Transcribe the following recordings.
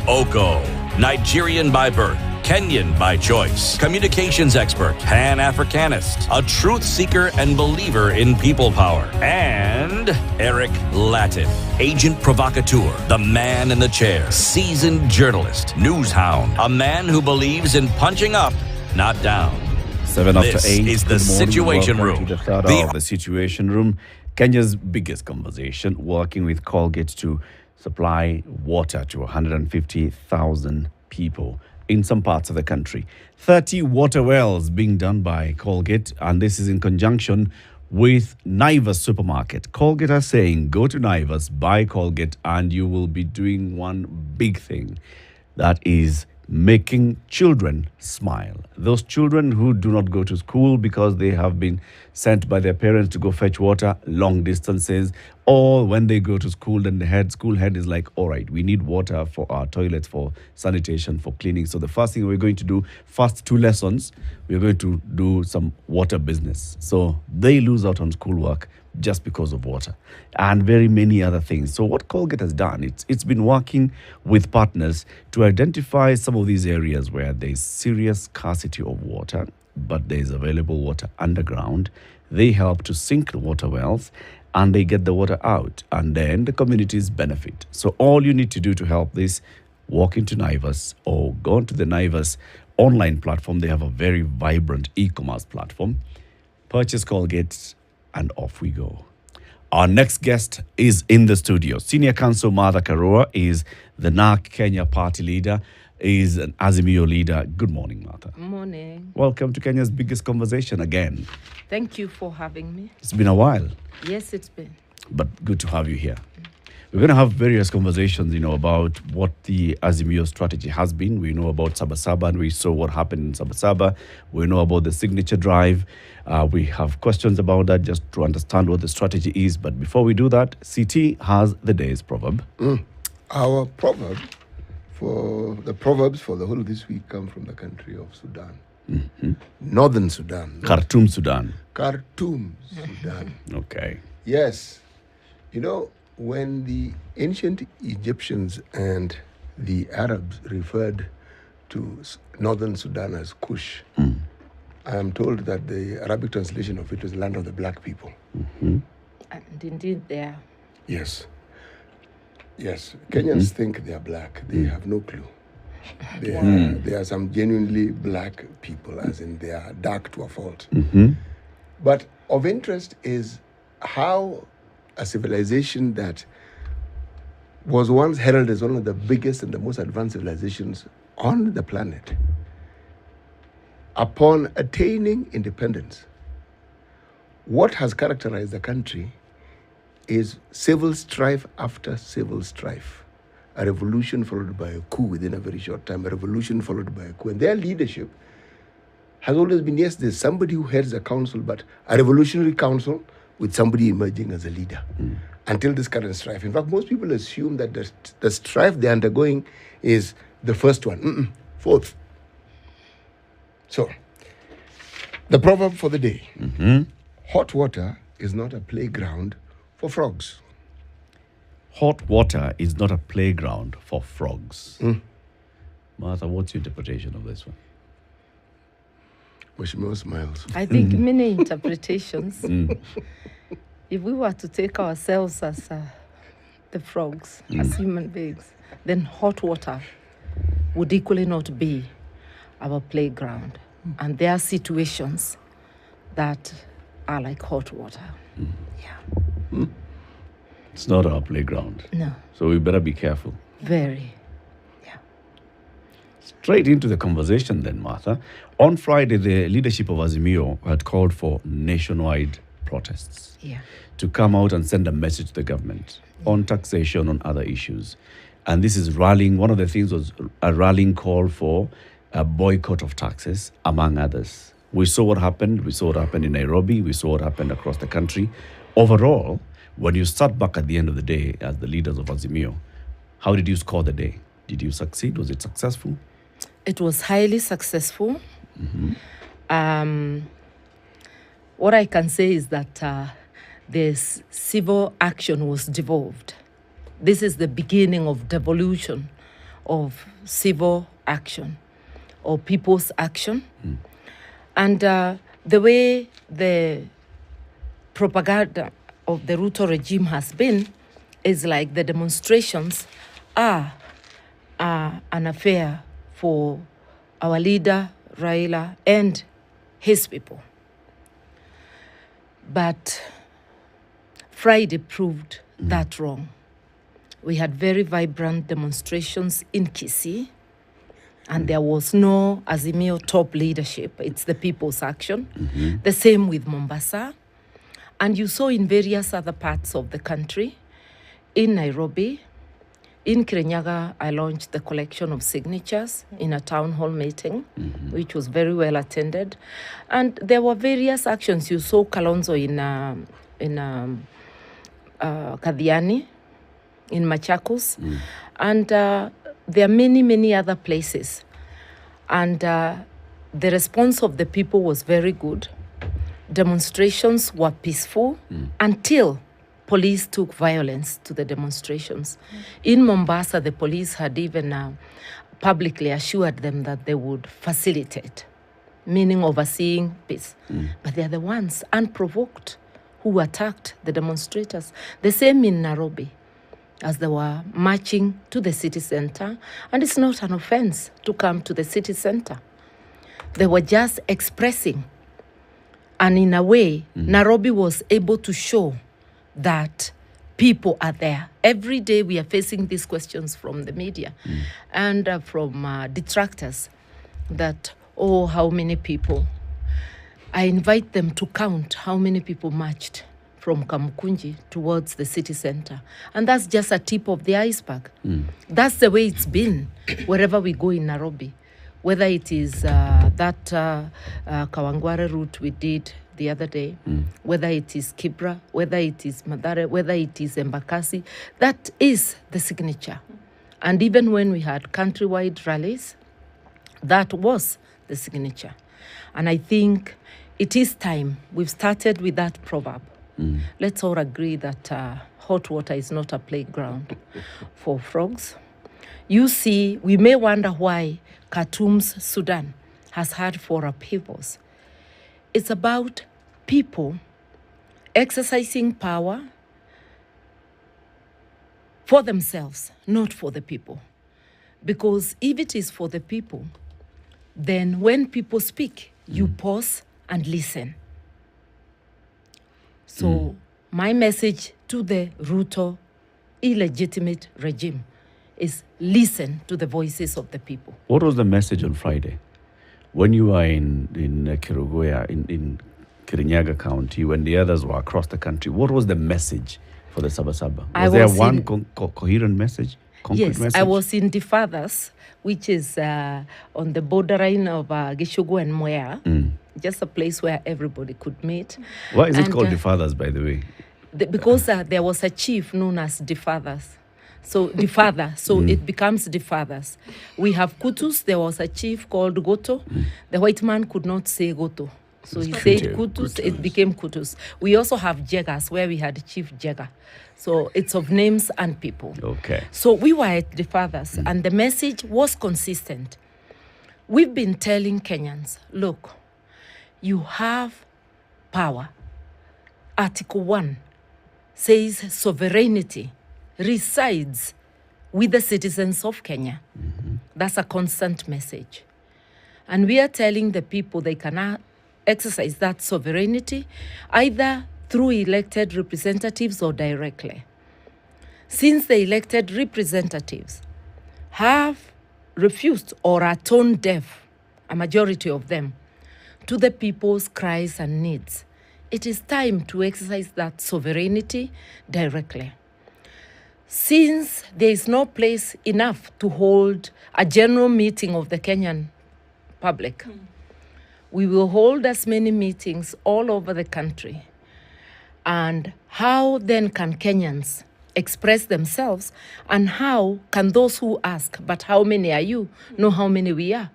Oko, Nigerian by birth, Kenyan by choice, communications expert, Pan-Africanist, a truth seeker and believer in people power, and Eric Latin, agent provocateur, the man in the chair, seasoned journalist, news hound, a man who believes in punching up, not down. 7 after 8. This is the Situation Welcome Room. to the third hour of the Situation Room, Kenya's biggest conversation, working with Colgate to supply water to 150,000 people in some parts of the country. 30 water wells being done by Colgate, and this is in conjunction with Naivas Supermarket. Colgate are saying, go to Naivas, buy Colgate, and you will be doing one big thing. That is making children smile. Those children who do not go to school because they have been sent by their parents to go fetch water long distances, or when they go to school, then the school head is like, all right, we need water for our toilets, for sanitation, for cleaning. So the first thing we're going to do, first 2 lessons, we're going to do some water business. So they lose out on schoolwork just because of water and very many other things. So what Colgate has done, it's been working with partners to identify some of these areas where there's serious scarcity of water, but there's available water underground. They help to sink the water wells and they get the water out, and then the communities benefit. So all you need to do to help this, walk into Naivas or go onto the Naivas online platform. They have a very vibrant e-commerce platform. Purchase Colgate and off we go. Our next guest is in the studio. Senior Counsel Martha Karua is the NARC Kenya party leader, is an Azimio leader. Good morning, Martha. Morning. Welcome to Kenya's biggest conversation again. Thank you for having me. It's been a while, Yes, it's been. but good to have you here. We're going to have various conversations, about what the Azimio strategy has been. We know about Saba Saba, and we saw what happened in Saba Saba. We know about the signature drive. We have questions about that just to understand what the strategy is. But before we do that, CT has the day's proverb. Our proverb the proverbs for the whole of this week come from the country of Sudan. Northern Sudan. Khartoum, Sudan. Khartoum, Sudan. Okay. Yes. When the ancient Egyptians and the Arabs referred to Northern Sudan as Kush, I am told that the Arabic translation of it was land of the black people. And indeed, there. Yes. Yes. Kenyans think they are black. They have no clue. There are some genuinely black people, as in they are dark to a fault. But of interest is how a civilization that was once heralded as one of the biggest and the most advanced civilizations on the planet, upon attaining independence, what has characterized the country is civil strife after civil strife. A revolution followed by a coup within a very short time, a revolution followed by a coup. And their leadership has always been, yes, there's somebody who heads the council, but a revolutionary council with somebody emerging as a leader until this current strife. In fact, most people assume that the strife they're undergoing is the first one. Fourth. So, the proverb for the day. Hot water is not a playground for frogs. Hot water is not a playground for frogs. Martha, what's your interpretation of this one? Washimo smiles. I think many interpretations. If we were to take ourselves as the frogs, as human beings, then hot water would equally not be our playground. And there are situations that are like hot water. Yeah. It's not our playground. No. So we better be careful. Very. Yeah. Straight into the conversation then, Martha. On Friday, the leadership of Azimio had called for nationwide protests to come out and send a message to the government on taxation, on other issues. And this is rallying. One of the things was a rallying call for a boycott of taxes, among others. We saw what happened. We saw what happened in Nairobi. We saw what happened across the country. Overall, when you sat back at the end of the day as the leaders of Azimio, how did you score the day? Did you succeed? Was it successful? It was highly successful. What I can say is that this civil action was devolved. This is the beginning of devolution of civil action or people's action. And the way the propaganda of the Ruto regime has been is like the demonstrations are an affair for our leader, Raila, and his people. But Friday proved that wrong. We had very vibrant demonstrations in Kisii, and there was no Azimio top leadership. It's the people's action. The same with Mombasa. And you saw in various other parts of the country, in Nairobi, in Kirinyaga, I launched the collection of signatures in a town hall meeting, which was very well attended. And there were various actions. You saw Kalonzo in Kadhiani, in Machakos, and there are many, many other places. And the response of the people was very good. Demonstrations were peaceful until police took violence to the demonstrations. In Mombasa, the police had even publicly assured them that they would facilitate, meaning overseeing peace. But they're the ones, unprovoked, who attacked the demonstrators. The same in Nairobi, as they were marching to the city center. And it's not an offense to come to the city center. They were just expressing. And in a way, Nairobi was able to show that people are there. Every day we are facing these questions from the media and from detractors that, oh, how many people? I invite them to count how many people marched from Kamukunji towards the city center. And that's just a tip of the iceberg. That's the way it's been wherever we go in Nairobi. Whether it is that Kawangware route we did the other day, whether it is Kibra, whether it is Mathare, whether it is Embakasi, that is the signature. And even when we had countrywide rallies, that was the signature. And I think it is time. We've started with that proverb. Let's all agree that hot water is not a playground for frogs. You see, we may wonder why Khartoum's Sudan has had 4 upheavals. It's about people exercising power for themselves, not for the people. Because if it is for the people, then when people speak, you pause and listen. So my message to the Ruto illegitimate regime is listen to the voices of the people. What was the message on Friday? When you were in Kirugoya, in Kirinyaga County, when the others were across the country, what was the message for the Saba Saba? Was there one coherent message? Yes, message? I was in Difathas, which is on the borderline of Gishugu and Mwea, just a place where everybody could meet. Why is it called Difathas, by the way? Because there was a chief known as Difathas. So Difather, so it becomes Difathers. We have Kutus. There was a chief called Goto. The white man could not say Goto. So he said Kutus, it became Kutus. We also have Jegas, where we had Chief Jega. So it's of names and people. Okay. So we were at Difathers, and the message was consistent. We've been telling Kenyans, look, you have power. Article 1 says sovereignty resides with the citizens of Kenya. That's a constant message. And we are telling the people they cannot exercise that sovereignty either through elected representatives or directly. Since the elected representatives have refused or are tone deaf, a majority of them, to the people's cries and needs, it is time to exercise that sovereignty directly. Since there is no place enough to hold a general meeting of the Kenyan public, we will hold as many meetings all over the country. And how then can Kenyans express themselves, and how can those who ask, but how many are you, know how many we are?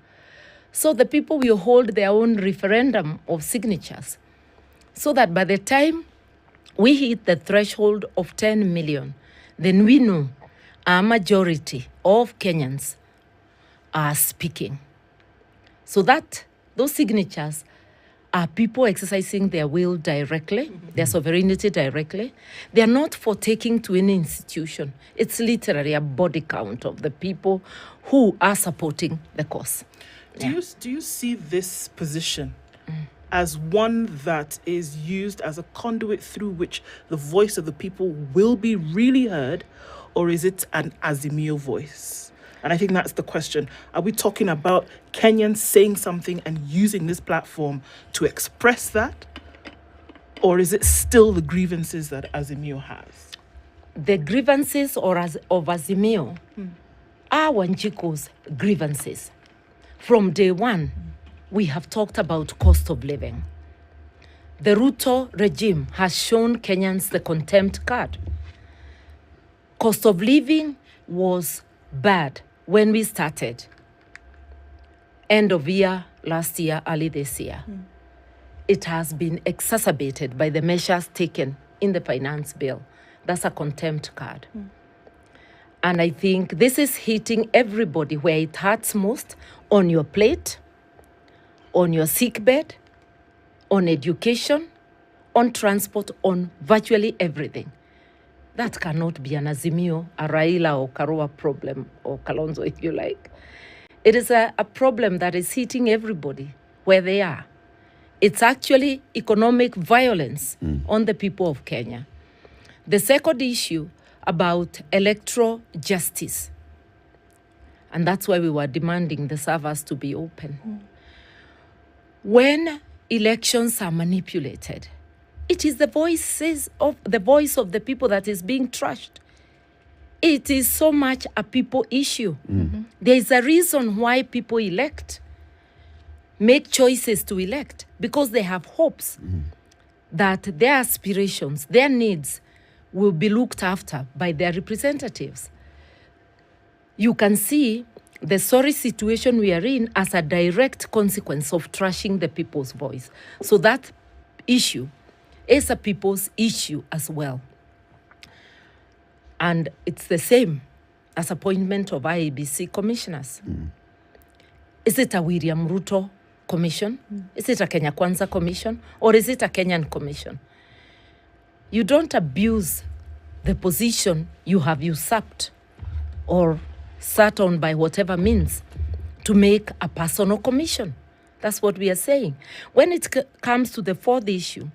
So the people will hold their own referendum of signatures, so that by the time we hit the threshold of 10 million, then we know a majority of Kenyans are speaking. So that those signatures are people exercising their will directly, their sovereignty directly. They are not for taking to any institution. It's literally a body count of the people who are supporting the cause. Do you see this position as one that is used as a conduit through which the voice of the people will be really heard, or is it an Azimio voice? And I think that's the question. Are we talking about Kenyans saying something and using this platform to express that? Or is it still the grievances that Azimio has? The grievances of Azimio are Wanjiko's grievances. From day one, we have talked about cost of living. The Ruto regime has shown Kenyans the contempt card. Cost of living was bad when we started. End of year, last year, early this year. It has been exacerbated by the measures taken in the finance bill. That's a contempt card. And I think this is hitting everybody where it hurts most: on your plate, on your sick bed, on education, on transport, on virtually everything. That cannot be an Azimio, a Raila or Karua problem, or Kalonzo if you like. It is a problem that is hitting everybody where they are. It's actually economic violence on the people of Kenya. The second issue about electoral justice, and that's why we were demanding the servers to be open. When elections are manipulated, it is the voice of the people that is being trashed. It is so much a people issue. There is a reason why people make choices to elect, because they have hopes that their aspirations, their needs will be looked after by their representatives. You can see the sorry situation we are in as a direct consequence of trashing the people's voice. So that issue is a people's issue as well. And it's the same as appointment of IEBC commissioners. Is it a William Ruto commission? Is it a Kenya Kwanza commission? Or is it a Kenyan commission? You don't abuse the position you have usurped or sat on by whatever means to make a personal commission. That's what we are saying. When it comes to the fourth issue,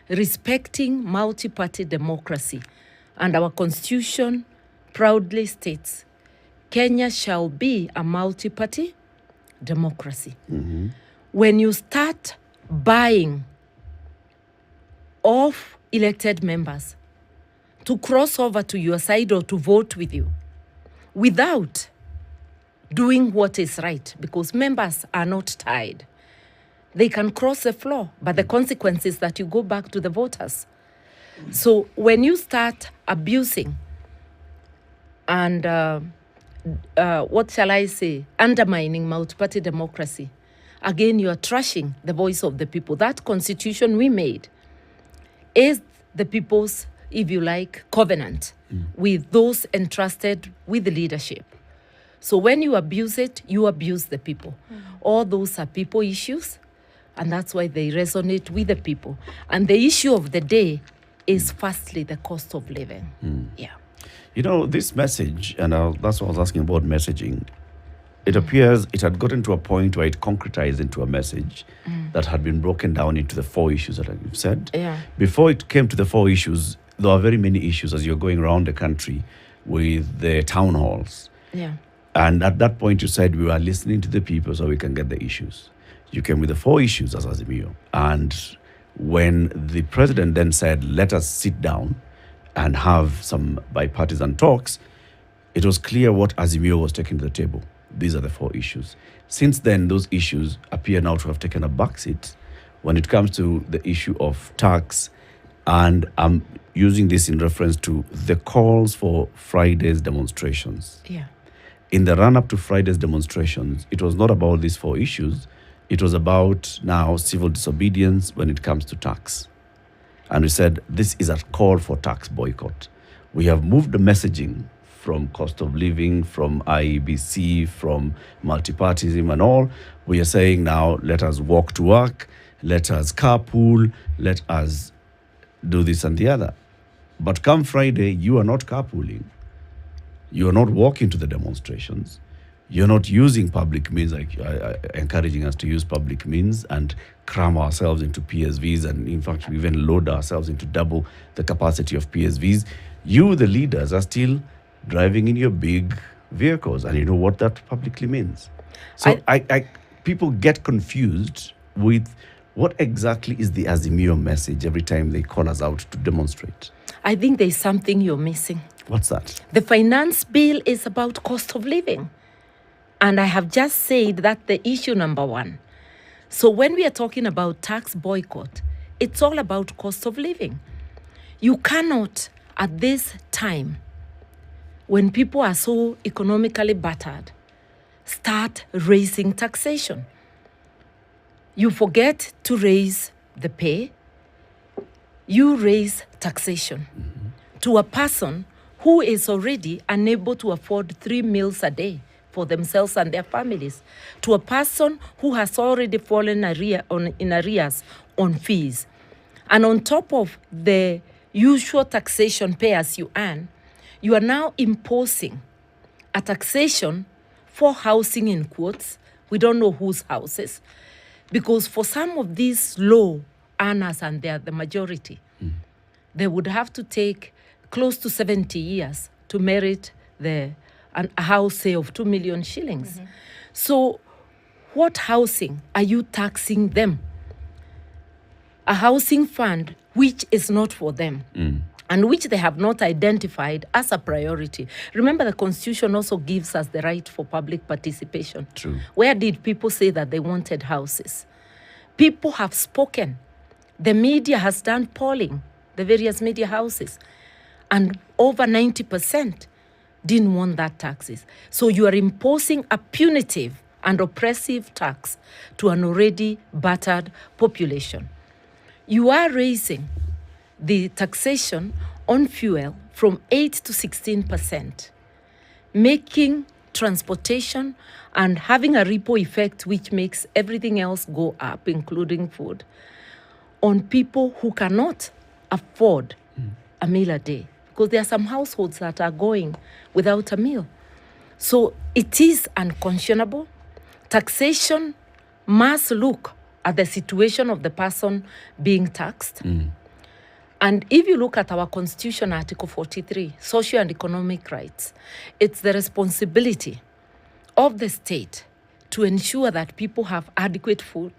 respecting multi-party democracy, and our constitution proudly states, Kenya shall be a multi-party democracy. When you start buying off elected members to cross over to your side or to vote with you without doing what is right, because members are not tied. They can cross the floor, but the consequence is that you go back to the voters. So when you start abusing and, undermining multi-party democracy, again, you are trashing the voice of the people. That constitution we made is the people's, if you like, covenant with those entrusted with the leadership. So when you abuse it, you abuse the people. All those are people issues, and that's why they resonate with the people. And the issue of the day is firstly the cost of living. Yeah. You know, this message, and that's what I was asking about messaging, it appears it had gotten to a point where it concretized into a message that had been broken down into the four issues that you've said. Yeah. Before it came to the four issues, there are very many issues as you're going around the country with the town halls. Yeah. And at that point, you said we were listening to the people so we can get the issues. You came with the four issues as Azimio. And when the president then said, let us sit down and have some bipartisan talks, it was clear what Azimio was taking to the table. These are the four issues. Since then, those issues appear now to have taken a backseat when it comes to the issue of tax. And I'm using this in reference to the calls for Friday's demonstrations. Yeah. In the run-up to Friday's demonstrations, it was not about these four issues. It was about now civil disobedience when it comes to tax. And we said, this is a call for tax boycott. We have moved the messaging from cost of living, from IEBC, from multipartism and all. We are saying now, let us walk to work, let us carpool, let us do this and the other. But come Friday, you are not carpooling. You are not walking to the demonstrations. You're not using public means, like encouraging us to use public means and cram ourselves into PSVs, and in fact, we even load ourselves into double the capacity of PSVs. You, the leaders, are still driving in your big vehicles, and you know what that publicly means. So people get confused with what exactly is the Azimio message every time they call us out to demonstrate. I think there's something you're missing. What's that? The finance bill is about cost of living. And I have just said that the issue number one. So when we are talking about tax boycott, it's all about cost of living. You cannot, at this time, when people are so economically battered, start raising taxation. You forget to raise the pay, you raise taxation to a person who is already unable to afford 3 meals a day for themselves and their families, to a person who has already fallen in arrears on fees. And on top of the usual taxation pay as you earn, you are now imposing a taxation for housing in quotes. We don't know whose houses, because for some of these low earners, and they are the majority, they would have to take close to 70 years to merit a house, say, of 2 million shillings. So what housing are you taxing them? A housing fund which is not for them and which they have not identified as a priority. Remember, the Constitution also gives us the right for public participation. True. Where did people say that they wanted houses? People have spoken. The media has done polling, the various media houses, and over 90% didn't want that taxes. So you are imposing a punitive and oppressive tax to an already battered population. You are raising the taxation on fuel from 8 to 16%, making transportation and having a ripple effect which makes everything else go up, including food, on people who cannot afford a meal a day. Because there are some households that are going without a meal. So it is unconscionable. Taxation must look at the situation of the person being taxed. And if you look at our Constitution, Article 43, social and economic rights, it's the responsibility of the state to ensure that people have adequate food.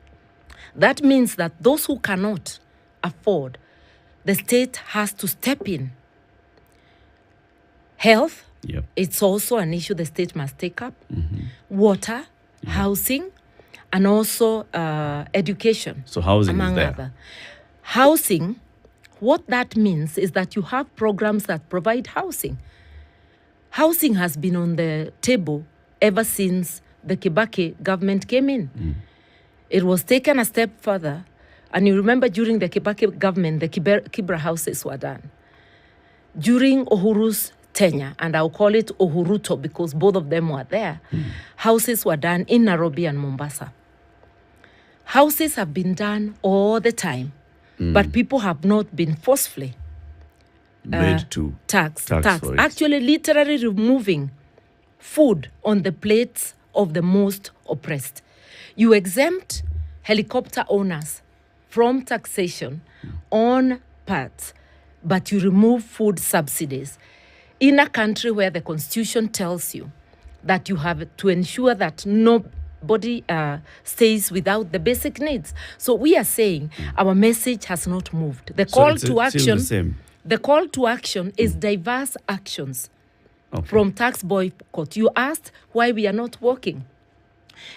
That means that those who cannot afford, the state has to step in. Health, it's also an issue the state must take up. Water, housing, and also education. So housing among is there. Other. Housing, what that means is that you have programs that provide housing. Housing has been on the table ever since the Kibaki government came in. It was taken a step further. And you remember during the Kibaki government, the Kibra houses were done. During Uhuru's tenure, and I'll call it Uhuruto because both of them were there, houses were done in Nairobi and Mombasa. Houses have been done all the time, but people have not been forcefully Made to taxed. for it. Actually, literally removing food on the plates of the most oppressed. You exempt helicopter owners from taxation on parts, but you remove food subsidies. In a country where the Constitution tells you that you have to ensure that nobody stays without the basic needs. So we are saying our message has not moved. The call to action, the call to action is diverse actions from tax boycott. You asked why we are not working.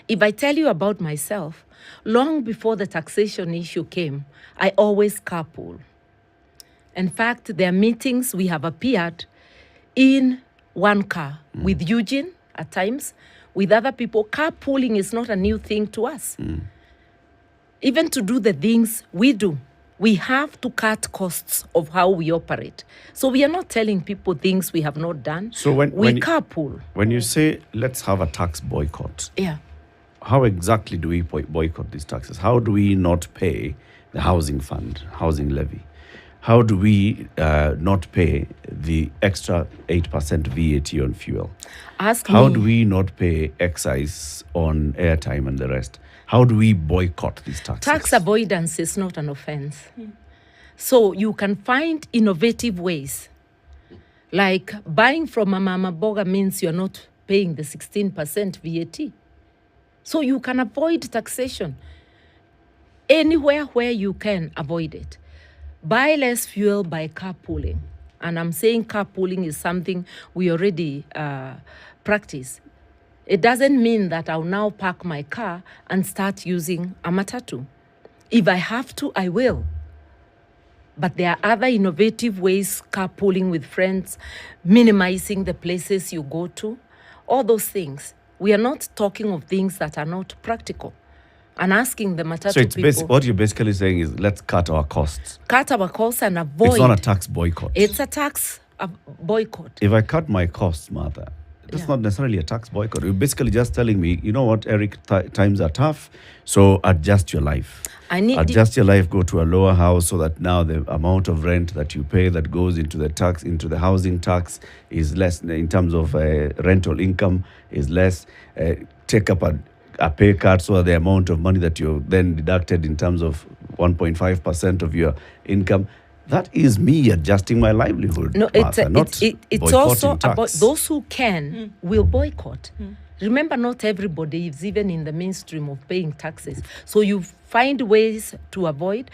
If I tell you about myself, long before the taxation issue came, I always carpool. In fact, there are meetings we have appeared in one car with Eugene at times, with other people. Carpooling is not a new thing to us. Even to do the things we do, We have to cut costs of how we operate. So we are not telling people things we have not done. So when we you- carpool. When you say let's have a tax boycott, Yeah. how exactly do we boycott these taxes? How do we not pay the housing fund, housing levy? How do we not pay the extra 8% VAT on fuel? How do we not pay excise on airtime and the rest? How do we boycott these taxes? Tax avoidance is not an offense. So you can find innovative ways. Like buying from a mama boga means you're not paying the 16% VAT. So you can avoid taxation anywhere where you can avoid it. Buy less fuel by carpooling. And I'm saying carpooling is something we already practice. It doesn't mean that I'll now park my car and start using a matatu. If I have to, I will. But there are other innovative ways, carpooling with friends, minimizing the places you go to, all those things. We are not talking of things that are not practical. And asking the matatu So it's people, what you're basically saying is let's cut our costs. cut our costs and avoid. It's not a tax boycott. It's a tax boycott. If I cut my costs, Martha, that's not necessarily a tax boycott. You're basically just telling me, you know what, Eric, times are tough, so adjust your life. Adjust your life, go to a lower house so that now the amount of rent that you pay that goes into the tax, into the housing tax is less in terms of rental income is less. Take up a pay cut so the amount of money that you then deducted in terms of 1.5% of your income. That is me adjusting my livelihood. No, Martha, it's also tax. about those who can will boycott. Remember, not everybody is even in the mainstream of paying taxes. So you find ways to avoid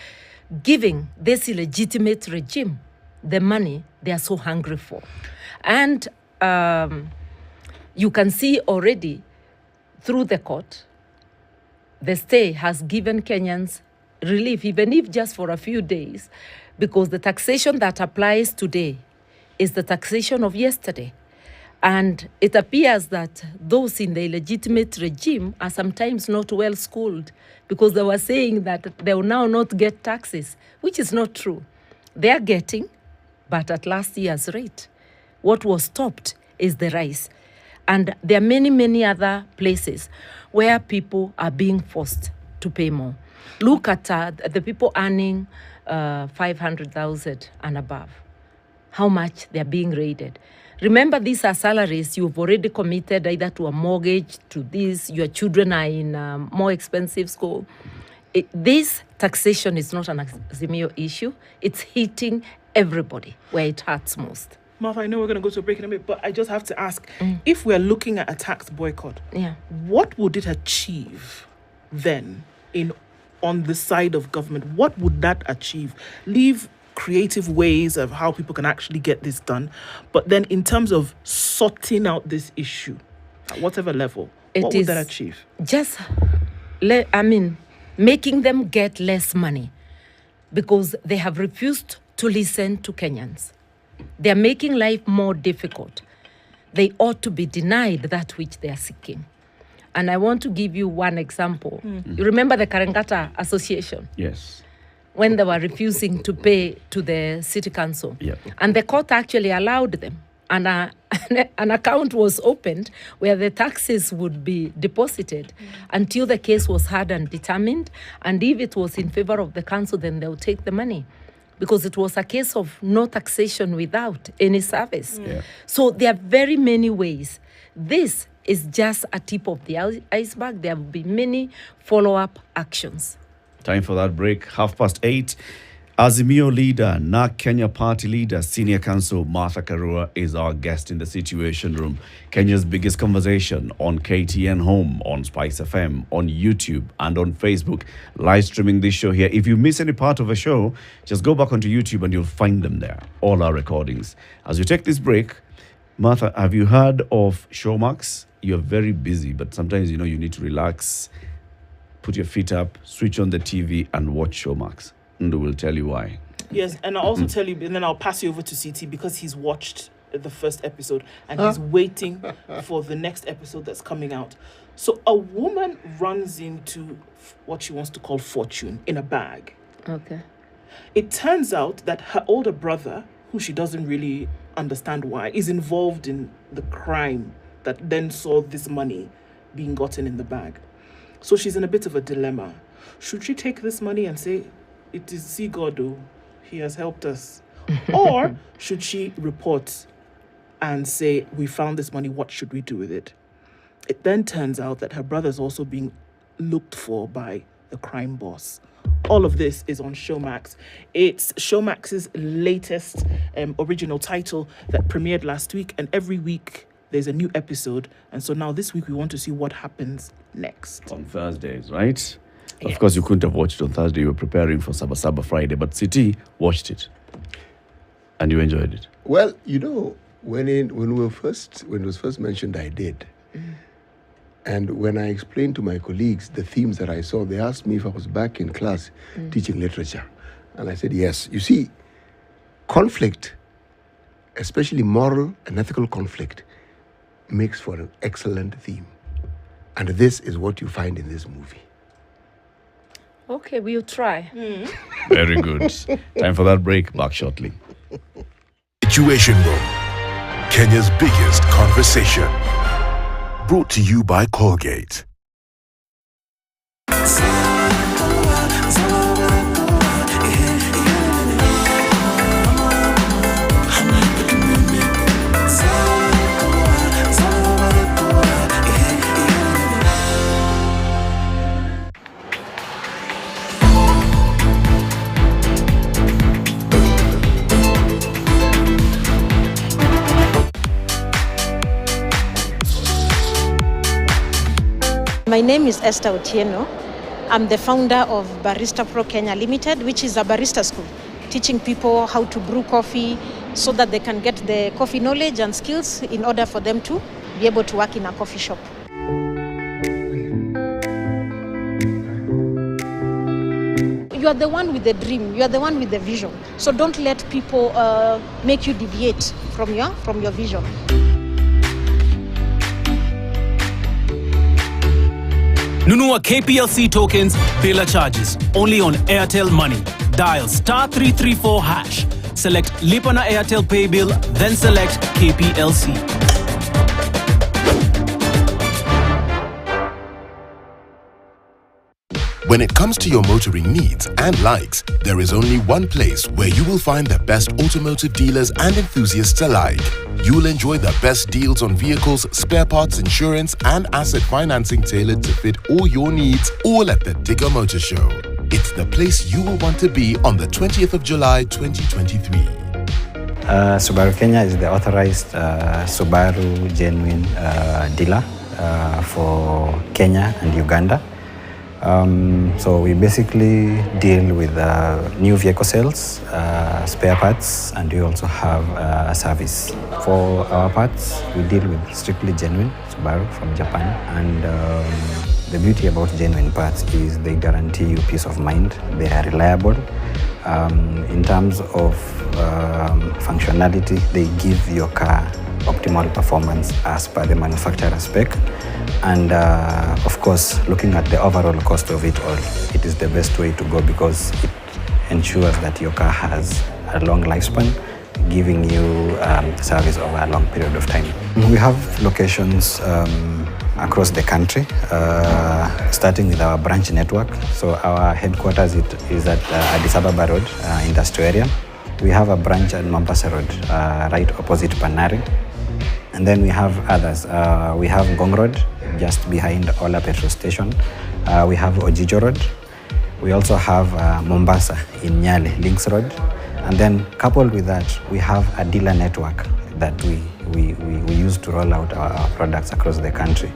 giving this illegitimate regime the money they are so hungry for. And you can see already through the court, the stay has given Kenyans relief, even if just for a few days, because the taxation that applies today is the taxation of yesterday. And it appears that those in the illegitimate regime are sometimes not well schooled because they were saying that they will now not get taxes, which is not true. They are getting, but at last year's rate. What was stopped is the rise. And there are many, many other places where people are being forced to pay more. Look at the people earning 500,000 and above, how much they're being raided. Remember, these are salaries you've already committed either to a mortgage, to this, your children are in a more expensive school. This taxation is not an Azimio issue. It's hitting everybody where it hurts most. Martha, I know we're going to go to a break in a minute, but I just have to ask, if we're looking at a tax boycott, what would it achieve then on the side of government? What would that achieve? Leave creative ways of how people can actually get this done, but then in terms of sorting out this issue, at whatever level, what would that achieve? Just, making them get less money because they have refused to listen to Kenyans. They are making life more difficult. They ought to be denied that which they are seeking. And I want to give you one example. You remember the Karengata Association? Yes. When they were refusing to pay to the city council. Yep. And the court actually allowed them. And an account was opened where the taxes would be deposited until the case was heard and determined. And if it was in favor of the council, then they'll take the money. Because it was a case of no taxation without any service. Yeah. So there are very many ways. This is just a tip of the iceberg. There will be many follow-up actions. Time for that break. 8:30. Azimio leader, NARC Kenya party leader, senior counsel Martha Karua is our guest in the Situation Room. Kenya's biggest conversation on KTN Home, on Spice FM, on YouTube, and on Facebook. Live streaming this show here. If you miss any part of a show, just go back onto YouTube and you'll find them there. All our recordings. As we take this break, Martha, have you heard of Showmax? You're very busy, but sometimes you need to relax, put your feet up, switch on the TV, and watch Showmax. And we'll tell you why. Yes, and I'll also tell you, and then I'll pass you over to CT because he's watched the first episode and he's waiting for the next episode that's coming out. So a woman runs into what she wants to call fortune in a bag. Okay. It turns out that her older brother, who she doesn't really understand why, is involved in the crime that then saw this money being gotten in the bag. So she's in a bit of a dilemma. Should she take this money and say, it is see God, oh, he has helped us? Or should she report and say, we found this money, what should we do with it? It then turns out that her brother's also being looked for by the crime boss. All of this is on Showmax. It's Showmax's latest original title that premiered last week, and every week there's a new episode. And so now this week we want to see what happens next. On Thursdays, right? Yes. Of course, you couldn't have watched it on Thursday. You were preparing for Saba Saba Friday, but City watched it, and you enjoyed it. Well, you know, when it was first mentioned, I did. And when I explained to my colleagues the themes that I saw, they asked me if I was back in class teaching literature. And I said, yes. You see, conflict, especially moral and ethical conflict, makes for an excellent theme. And this is what you find in this movie. Okay, we'll try. Very good. Time for that break. Back shortly. Situation Room, Kenya's biggest conversation. Brought to you by Colgate. My name is Esther Otieno. I'm the founder of Barista Pro Kenya Limited, which is a barista school, teaching people how to brew coffee so that they can get the coffee knowledge and skills in order for them to be able to work in a coffee shop. You are the one with the dream, you are the one with the vision. So don't let people make you deviate from your vision. Nunua KPLC tokens, Pela charges, only on Airtel Money. Dial *334#. Select Lipa na Airtel Pay Bill, then select KPLC. When it comes to your motoring needs and likes, there is only one place where you will find the best automotive dealers and enthusiasts alike. You'll enjoy the best deals on vehicles, spare parts, insurance, and asset financing tailored to fit all your needs, all at the Digger Motor Show. It's the place you will want to be on the 20th of July, 2023. Subaru Kenya is the authorized Subaru genuine dealer for Kenya and Uganda. So we basically deal with new vehicle sales, spare parts, and we also have service. For our parts, we deal with strictly genuine Subaru from Japan, and the beauty about genuine parts is they guarantee you peace of mind. They are reliable. In terms of functionality, they give your car optimal performance as per the manufacturer spec. And of course, looking at the overall cost of it all, it is the best way to go because it ensures that your car has a long lifespan, giving you service over a long period of time. We have locations across the country, starting with our branch network. So our headquarters is at Addis Ababa Road, Industrial Area. We have a branch at Mombasa Road, right opposite Panari. And then we have others. We have Ngong Road, just behind Ola Petrol Station. We have Ojijo Road. We also have Mombasa in Nyali, Links Road. And then coupled with that, we have a dealer network that we use to roll out our products across the country.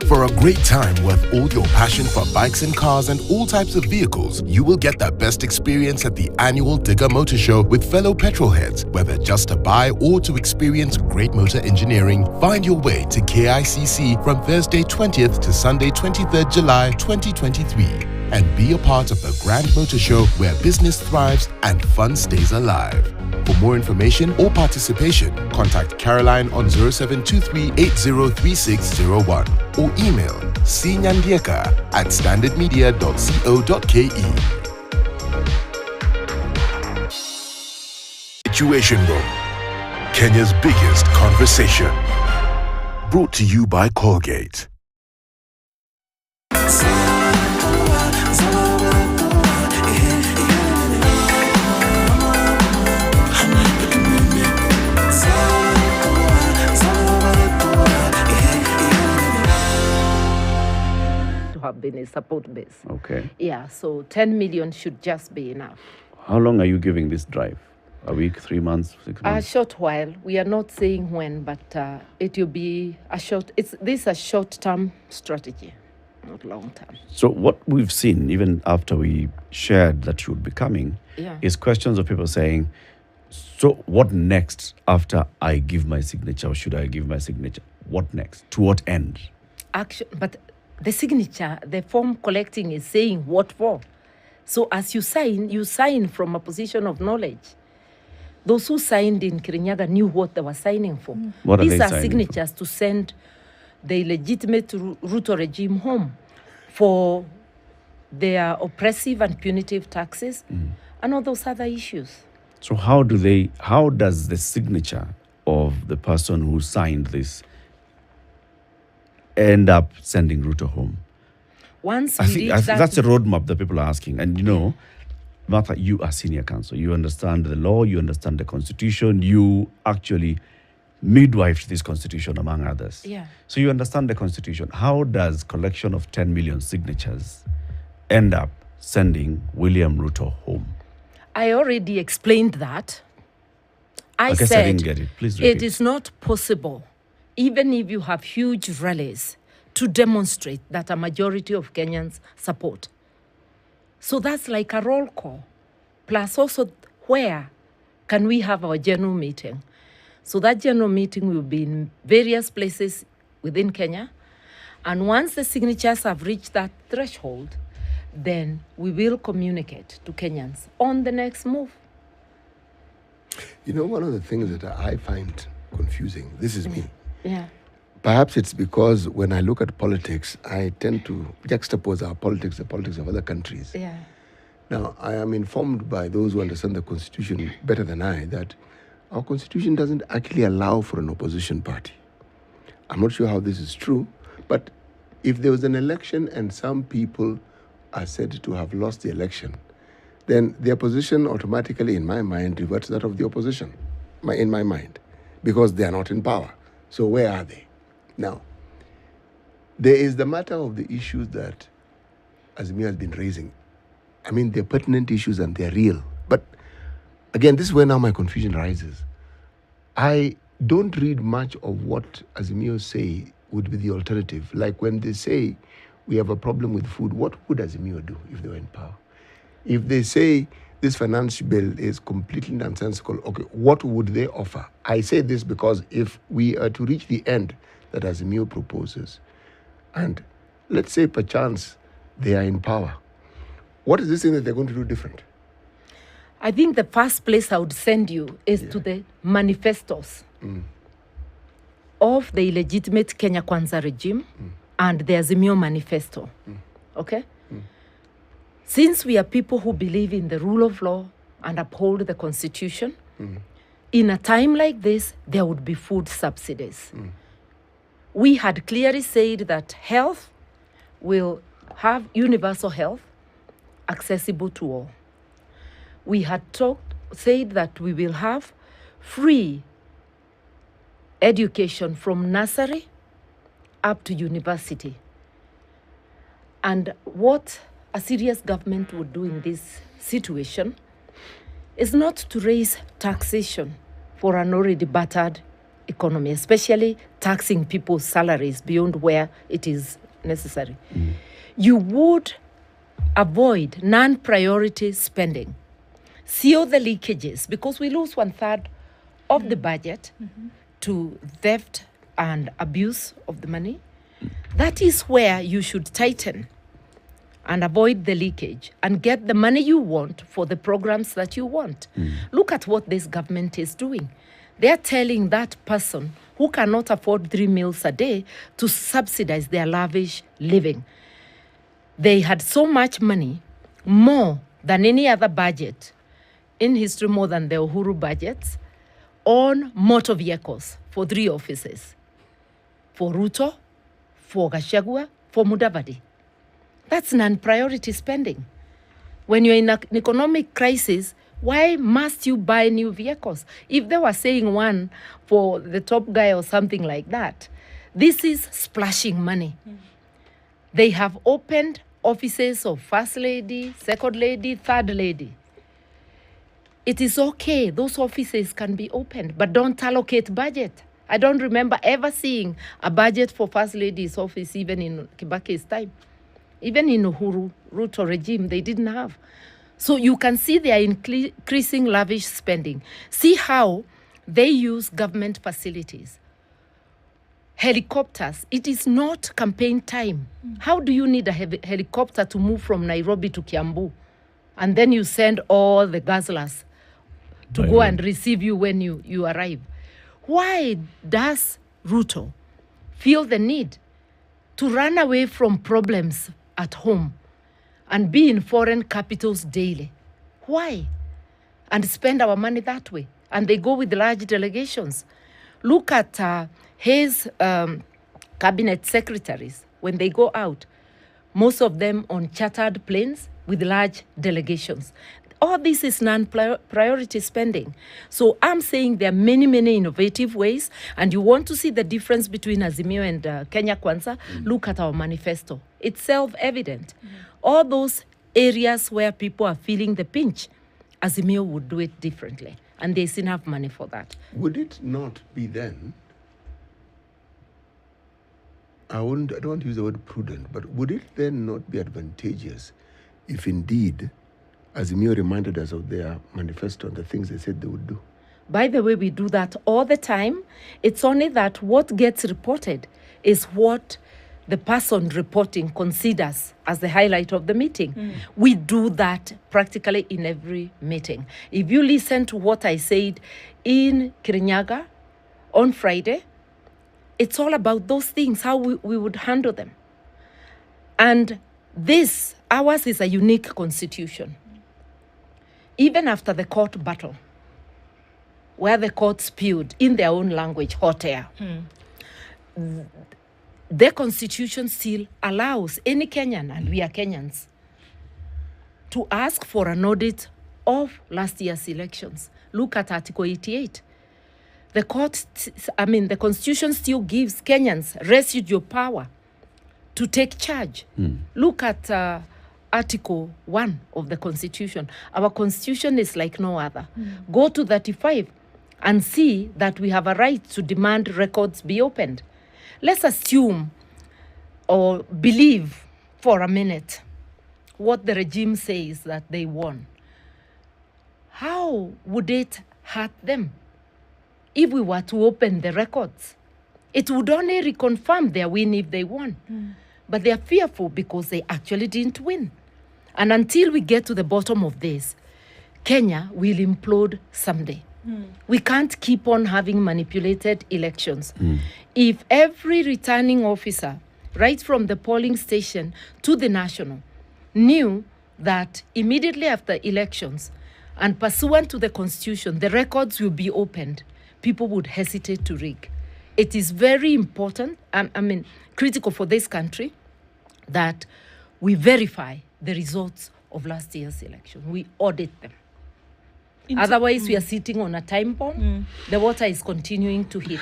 For a great time worth all your passion for bikes and cars and all types of vehicles, you will get the best experience at the annual Digger Motor Show with fellow petrolheads. Whether just to buy or to experience great motor engineering, find your way to KICC from Thursday 20th to Sunday 23rd July 2023 and be a part of the Grand Motor Show where business thrives and fun stays alive. For more information or participation, contact Caroline on 0723803601 or email cnyandieka@standardmedia.co.ke. Situation Room, Kenya's biggest conversation. Brought to you by Colgate. To have been a support base. Okay. Yeah, so 10 million should just be enough. How long are you giving this drive? A week, 3 months, 6 A months? short while. We are not saying when, but it will be a short. This is a short-term strategy, not long-term. So what we've seen, even after we shared that you would be coming, Yeah. is questions of people saying, so what next after I give my signature, or should I give my signature? What next? To what end? Action, but the signature, the form collecting is saying what for. So as you sign from a position of knowledge. Those who signed in Kirinyaga knew what they were signing for. What are These they are signing signatures to send the illegitimate Ruto regime home for their oppressive and punitive taxes and all those other issues. So how does the signature of the person who signed this end up sending Ruto home? Once I we think reach that, that's the roadmap that people are asking. And you know, Martha, you are senior counsel. You understand the law, you understand the constitution, you actually midwifed this constitution, among others. Yeah. So you understand the constitution. How does collection of 10 million signatures end up sending William Ruto home? I already explained that. I guess said I didn't get it. Please repeat. it is not possible, even if you have huge rallies, to demonstrate that a majority of Kenyans support. So that's like a roll call. Plus also, where can we have our general meeting? So that general meeting will be in various places within Kenya. And once the signatures have reached that threshold, then we will communicate to Kenyans on the next move. You know, one of the things that I find confusing, this is me. Yeah. Perhaps it's because when I look at politics, I tend to juxtapose our politics, the politics of other countries. Yeah. Now, I am informed by those who understand the Constitution better than I that our Constitution doesn't actually allow for an opposition party. I'm not sure how this is true, but if there was an election and some people are said to have lost the election, then their position automatically, in my mind, reverts that of the opposition, in my mind, because they are not in power. So where are they? Now, there is the matter of the issues that Azimio has been raising. I mean, they're pertinent issues and they're real. But again, this is where now my confusion rises. I don't read much of what Azimio say would be the alternative. Like when they say we have a problem with food, what would Azimio do if they were in power? If they say this finance bill is completely nonsensical, okay, what would they offer? I say this because if we are to reach the end that Azimio proposes, and let's say perchance they are in power, what is this thing that they're going to do different? I think the first place I would send you is to the manifestos of the illegitimate Kenya Kwanza regime and the Azimio manifesto. Okay? Since we are people who believe in the rule of law and uphold the constitution, in a time like this, there would be food subsidies. We had clearly said that health will have universal health accessible to all. We had said that we will have free education from nursery up to university. And what a serious government would do in this situation is not to raise taxation for an already battered economy, especially taxing people's salaries beyond where it is necessary. You would avoid non-priority spending, seal the leakages, because we lose 1/3 of the budget to theft and abuse of the money. That is where you should tighten and avoid the leakage and get the money you want for the programs that you want. Look at what this government is doing. They're telling that person who cannot afford 3 meals a day to subsidize their lavish living. They had so much money, more than any other budget in history more than the Uhuru budgets on motor vehicles for 3 offices. For Ruto, for Gachagua, for Mudavadi. That's non-priority spending. When you're in an economic crisis, why must you buy new vehicles? If they were saying one for the top guy or something like that, this is splashing money. They have opened offices of first lady, second lady, third lady. It is okay, those offices can be opened, but don't allocate budget. I don't remember ever seeing a budget for first lady's office, even in Kibaki's time. Even in Uhuru Ruto regime, they didn't have. So you can see they are increasing lavish spending. See how they use government facilities. Helicopters, it is not campaign time. How do you need a helicopter to move from Nairobi to Kiambu? And then you send all the guzzlers to go and receive you when you arrive. Why does Ruto feel the need to run away from problems at home and be in foreign capitals daily? Why? And spend our money that way. And they go with large delegations. Look at his cabinet secretaries when they go out. Most of them on chartered planes with large delegations. All this is non-priority spending. So I'm saying there are many, many innovative ways, and you want to see the difference between Azimio and Kenya Kwanza, look at our manifesto. It's self-evident. All those areas where people are feeling the pinch, Azimio would do it differently, and there's enough money for that. Would it not be then, I don't want to use the word prudent, but would it then not be advantageous if indeed Azimio reminded us of their manifesto and the things they said they would do? By the way, we do that all the time. It's only that what gets reported is what the person reporting considers as the highlight of the meeting. We do that practically in every meeting. If you listen to what I said in Kirinyaga on Friday, it's all about those things, how we would handle them. And ours is a unique constitution. Even after the court battle, where the court spewed in their own language hot air, the constitution still allows any Kenyan, and we are Kenyans, to ask for an audit of last year's elections. Look at Article 88. The constitution still gives Kenyans residual power to take charge. Look at Article 1 of the Constitution. Our Constitution is like no other. Go to 35 and see that we have a right to demand records be opened. Let's assume or believe for a minute what the regime says that they won. How would it hurt them if we were to open the records? It would only reconfirm their win if they won. But they are fearful because they actually didn't win. And until we get to the bottom of this, Kenya will implode someday. We can't keep on having manipulated elections. If every returning officer, right from the polling station to the national, knew that immediately after elections and pursuant to the Constitution, the records will be opened, people would hesitate to rig. It is very important, critical for this country, that we verify the results of last year's election. We audit them. Otherwise, we are sitting on a time bomb. The water is continuing to heat.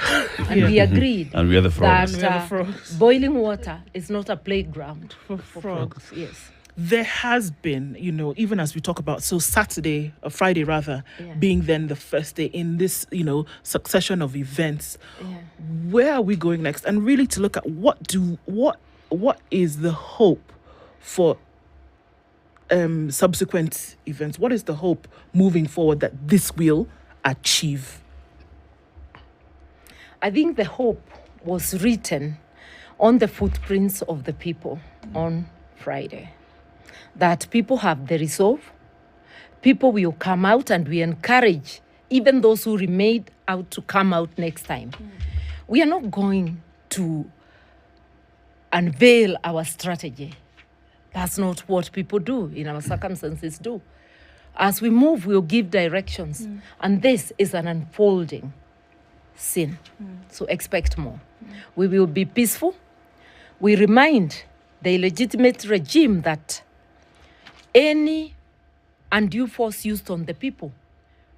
And we agreed And we are the frogs. that boiling water is not a playground for frogs. Yes. There has been, even as we talk about, Friday rather, being then the first day in this, succession of events. Where are we going next? And really to look at what is the hope for subsequent events? What is the hope moving forward that this will achieve? I think the hope was written on the footprints of the people on Friday. That people have the resolve, people will come out, and we encourage even those who remained out to come out next time. We are not going to unveil our strategy. That's not what people do in our circumstances do. As we move, we'll give directions. And this is an unfolding scene. So expect more. We will be peaceful. We remind the illegitimate regime that any undue force used on the people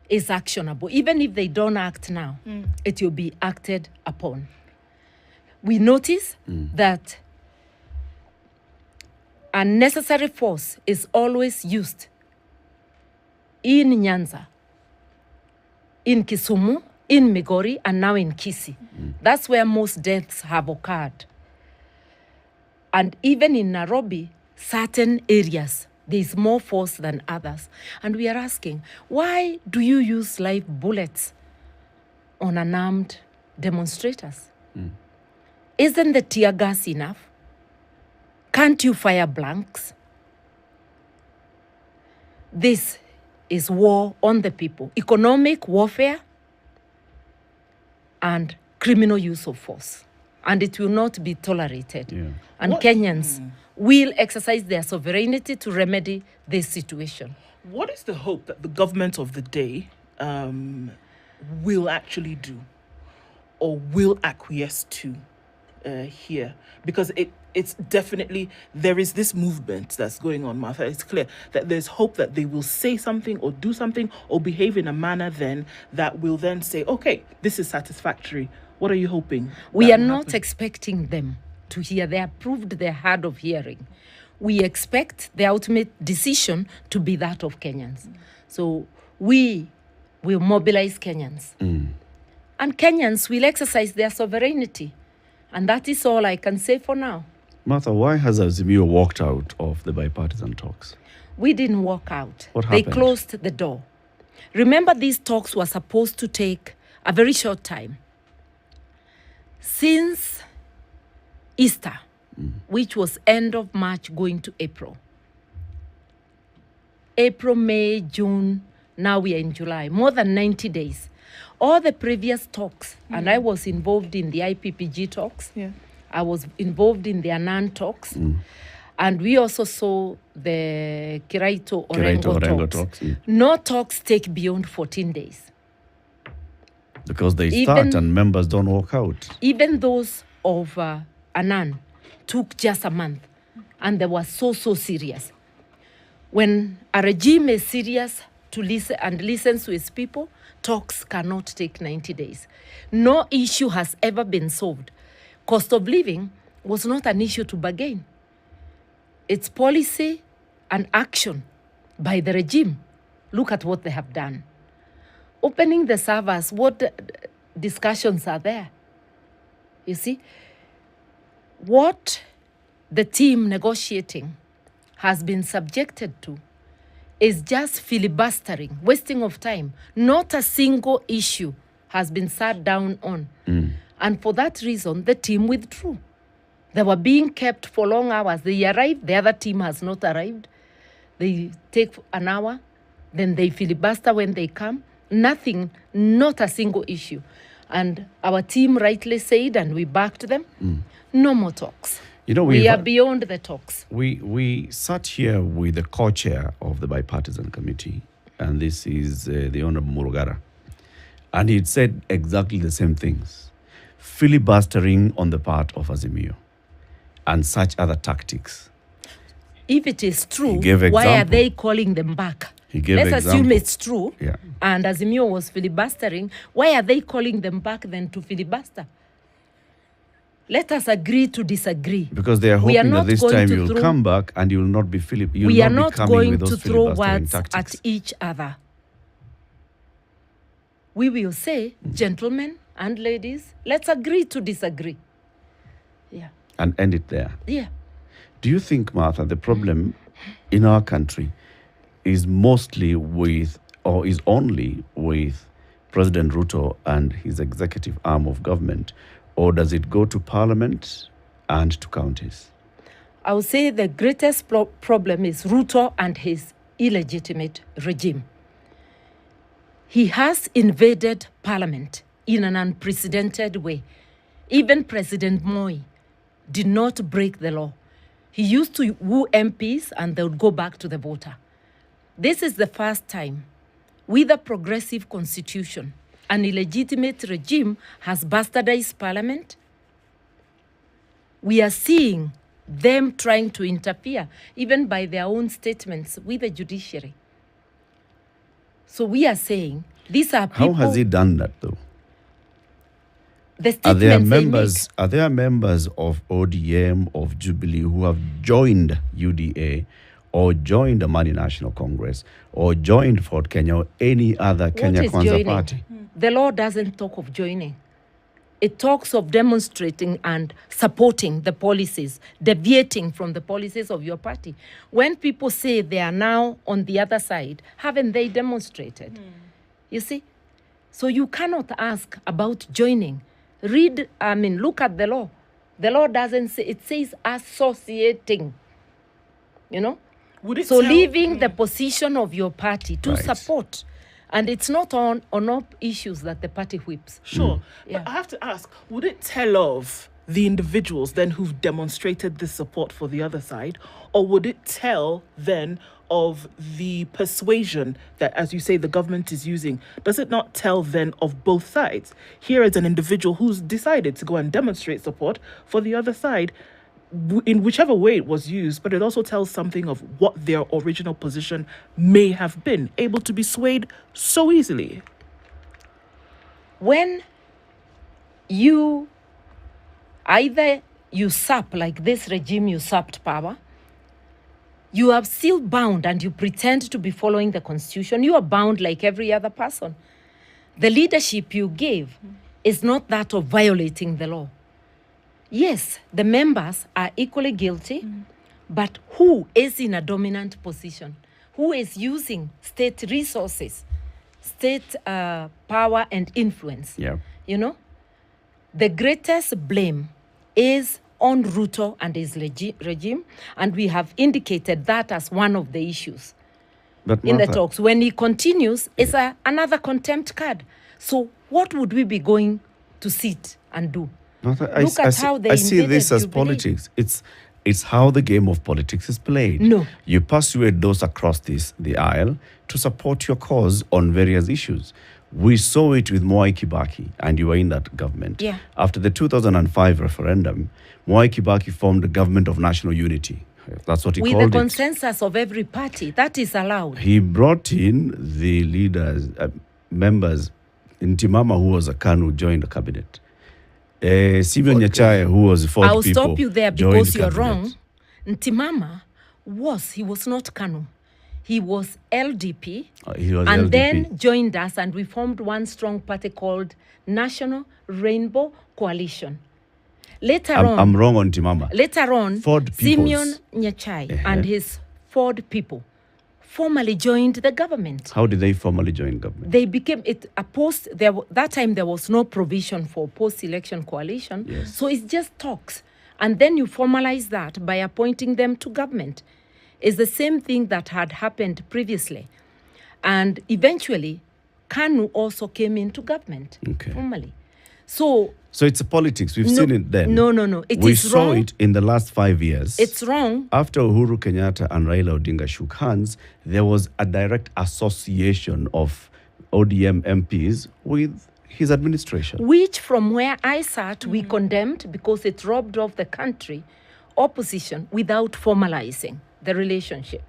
is actionable. Even if they don't act now, it will be acted upon. We notice that unnecessary force is always used in Nyanza, in Kisumu, in Migori, and now in Kisii. That's where most deaths have occurred. And even in Nairobi, certain areas, there's more force than others. And we are asking, why do you use live bullets on unarmed demonstrators? Isn't the tear gas enough? Can't you fire blanks? This is war on the people, economic warfare and criminal use of force. And it will not be tolerated. And Kenyans will exercise their sovereignty to remedy this situation. What is the hope that the government of the day will actually do or will acquiesce to here? Because it's definitely, there is this movement that's going on, Martha. It's clear that there's hope that they will say something or do something or behave in a manner then that will then say, okay, this is satisfactory. What are you hoping? We are not expecting them to hear. They have proved they're hard of hearing. We expect the ultimate decision to be that of Kenyans. So we will mobilize Kenyans. And Kenyans will exercise their sovereignty. And that is all I can say for now. Martha, why has Azimio walked out of the bipartisan talks? We didn't walk out. What happened? They closed the door. Remember, these talks were supposed to take a very short time. Since Easter, which was end of March going to April. April, May, June, now we are in July. More than 90 days. All the previous talks, and I was involved in the IPPG talks. I was involved in the Anan talks. And we also saw the Kiraito Orengo talks. No talks take beyond 14 days. Because they start and members don't walk out. Even those of Anan took just a month. And they were so serious. When a regime is serious to listen and listens to its people, talks cannot take 90 days. No issue has ever been solved. Cost of living was not an issue to bargain. It's policy and action by the regime. Look at what they have done. Opening the servers, what discussions are there? You see, what the team negotiating has been subjected to is just filibustering, wasting of time. Not a single issue has been sat down on. And for that reason, the team withdrew. They were being kept for long hours. They arrived, the other team has not arrived. They take an hour, then they filibuster when they come. Nothing, not a single issue. And our team rightly said, and we backed them, no more talks. You know, we are beyond the talks. We sat here with the co-chair of the bipartisan committee, and this is the Honorable Murugara. And he said exactly the same things. Filibustering on the part of Azimio and such other tactics. If it is true, why are they calling them back? Let's assume it's true, and Azimio was filibustering. Why are they calling them back then to filibuster? Let us agree to disagree. Because they are hoping that this time you'll come back and you will not be we are not going to throw words at each other. We will say, gentlemen and ladies, let's agree to disagree. Yeah. And end it there. Yeah. Do you think, Martha, the problem in our country is mostly with, or is only with President Ruto and his executive arm of government, or does it go to Parliament and to counties? I would say the greatest problem is Ruto and his illegitimate regime. He has invaded Parliament in an unprecedented way. Even President Moi did not break the law. He used to woo MPs and they would go back to the voter. This is the first time with a progressive constitution, an illegitimate regime has bastardized parliament. We are seeing them trying to interfere, even by their own statements, with the judiciary. So we are saying these are people. How has he done that, though? The Are there statements members of ODM, of Jubilee, who have joined UDA or joined the Mali National Congress or joined Ford Kenya or any other Kenya is Kwanzaa joining? party? The law doesn't talk of joining. It talks of demonstrating and supporting the policies, deviating from the policies of your party. When people say they are now on the other side, haven't they demonstrated? You see? So you cannot ask about joining. Look at the law. The law doesn't say, it says associating. You know? Would it So tell- leaving the position of your party to Right. support. And it's not on off issues that the party whips. Sure. Yeah. But I have to ask, would it tell of the individuals then who've demonstrated this support for the other side? Or would it tell then of the persuasion that, as you say, the government is using? Does it not tell then of both sides? Here is an individual who's decided to go and demonstrate support for the other side in whichever way it was used, but it also tells something of what their original position may have been, able to be swayed so easily. When you either usurp, like this regime usurped power, you are still bound and you pretend to be following the constitution. You are bound like every other person. The leadership you gave is not that of violating the law. Yes, the members are equally guilty, but who is in a dominant position? Who is using state resources, state power and influence? Yeah. You know, the greatest blame is on Ruto and his regime, and we have indicated that as one of the issues But in the Martha, talks. When he continues, it's another contempt card. So what would we be going to sit and do? Martha, Look at how they I see this invaded as Jubilee. politics. It's how the game of politics is played. No. You persuade those across the aisle to support your cause on various issues. We saw it with Mwai Kibaki, and you were in that government. Yeah. After the 2005 referendum, Mwai Kibaki formed the government of national unity. That's what he With the called it. consensus of every party, that is allowed. He brought in the leaders, members. Ntimama, who was a KANU, joined the cabinet. Simeon Nyachae, who was Ford I'll people, stop you there joined because the you're cabinet. wrong. Ntimama he was not KANU. He was LDP. He was and LDP. then joined us, and we formed one strong party called National Rainbow Coalition. Later I'm wrong on Timama. Later on, Ford Simeon Peoples. Nyachae and his Ford people formally joined the government. How did they formally join government? They became that time there was no provision for post-election coalition. Yes. So it's just talks. And then you formalize that by appointing them to government. It's the same thing that had happened previously. And eventually, KANU also came into government Okay. formally. So it's a politics. We've seen it then. No. We It is saw wrong. it in the last 5 years. It's wrong. After Uhuru Kenyatta and Raila Odinga shook hands, there was a direct association of ODM MPs with his administration. Which, from where I sat, we condemned because it robbed off the country opposition without formalizing the relationship.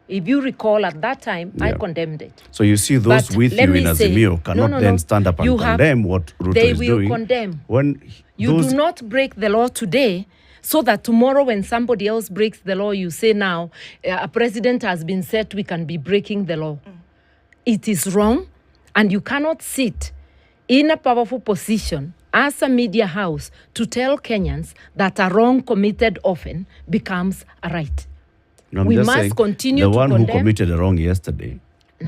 If you recall, at that time, I Yeah. condemned it. So you see those But with let you me in say- Azimio cannot No. then stand up and You have- condemn what Ruto They is will doing. condemn. When You those, do not break the law today, so that tomorrow when somebody else breaks the law, you say now, a president has been said we can be breaking the law. It is wrong, and you cannot sit in a powerful position as a media house to tell Kenyans that a wrong committed often becomes a right. I'm we just must saying, continue the to one who condemn. committed a wrong yesterday,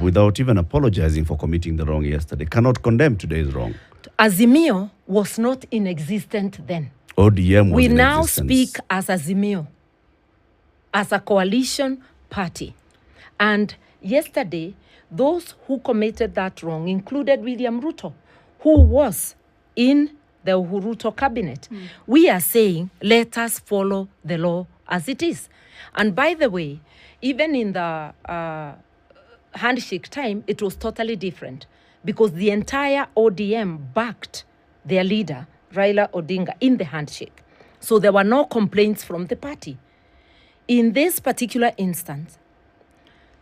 without even apologizing for committing the wrong yesterday, cannot condemn today's wrong. Azimio was not inexistent then. ODM was We in now existence. speak as Azimio, as a coalition party. And yesterday, those who committed that wrong included William Ruto, who was in the Ruto cabinet. We are saying, let us follow the law as it is. And by the way, even in the handshake time, it was totally different because the entire ODM backed their leader, Raila Odinga, in the handshake. So there were no complaints from the party. In this particular instance,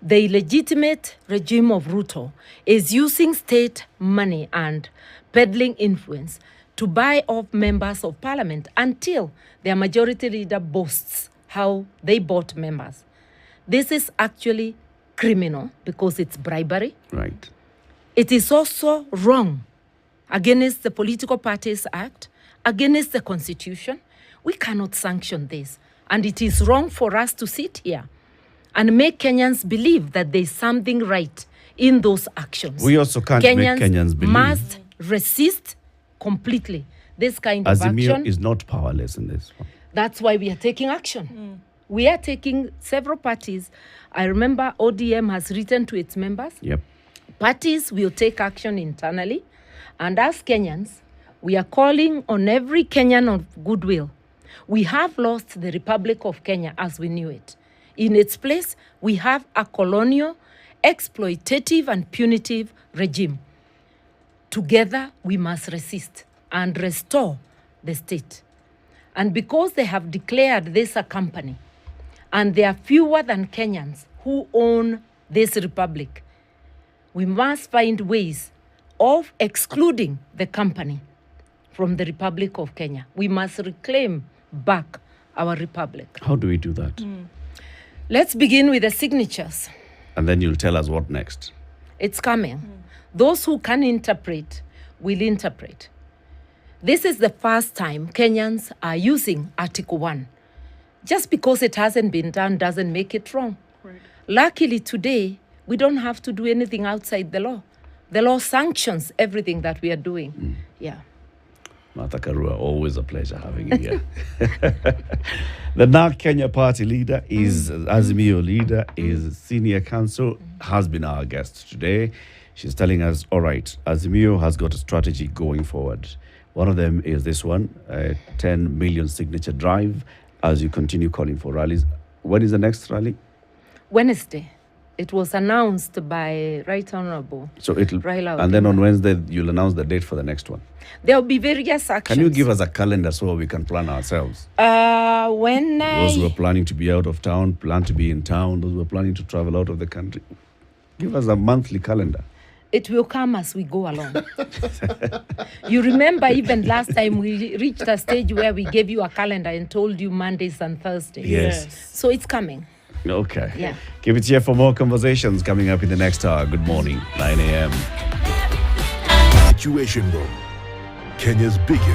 the illegitimate regime of Ruto is using state money and peddling influence to buy off members of parliament until their majority leader boasts how they bought members. This is actually criminal because it's bribery. Right. It is also wrong against the Political Parties Act, against the Constitution. We cannot sanction this. And it is wrong for us to sit here and make Kenyans believe that there's something right in those actions. We also can't make Kenyans believe. Must resist completely this kind of Azimio action. is not powerless in this one. That's why we are taking action. We are taking several parties. I remember ODM has written to its members. Yep. Parties will take action internally. And as Kenyans, we are calling on every Kenyan of goodwill. We have lost the Republic of Kenya as we knew it. In its place, we have a colonial, exploitative, and punitive regime. Together, we must resist and restore the state. And because they have declared this a company, and there are fewer than Kenyans who own this republic, we must find ways of excluding the company from the Republic of Kenya. We must reclaim back our republic. How do we do that? Let's begin with the signatures. And then you'll tell us what next. It's coming. Those who can interpret will interpret. This is the first time Kenyans are using Article 1. Just because it hasn't been done doesn't make it wrong. Right. Luckily today, we don't have to do anything outside the law. The law sanctions everything that we are doing. Yeah. Martha Karua, always a pleasure having you here. The now Kenya party leader is Azimio leader, is senior counsel, has been our guest today. She's telling us, all right, Azimio has got a strategy going forward. One of them is this one, a 10 million signature drive as you continue calling for rallies. When is the next rally? Wednesday. It was announced by Right Honorable So it'll, Raila and then Odinga. on Wednesday, you'll announce the date for the next one. There will be various actions. Can you give us a calendar so we can plan ourselves? When Those who I... are planning to be out of town, plan to be in town. Those who are planning to travel out of the country. Give us a monthly calendar. It will come as we go along. You remember even last time we reached a stage where we gave you a calendar and told you Mondays and Thursdays. Yes. So it's coming. Okay. Yeah. Keep it here for more conversations coming up in the next hour. Good morning, 9 a.m. Situation Room, Kenya's biggest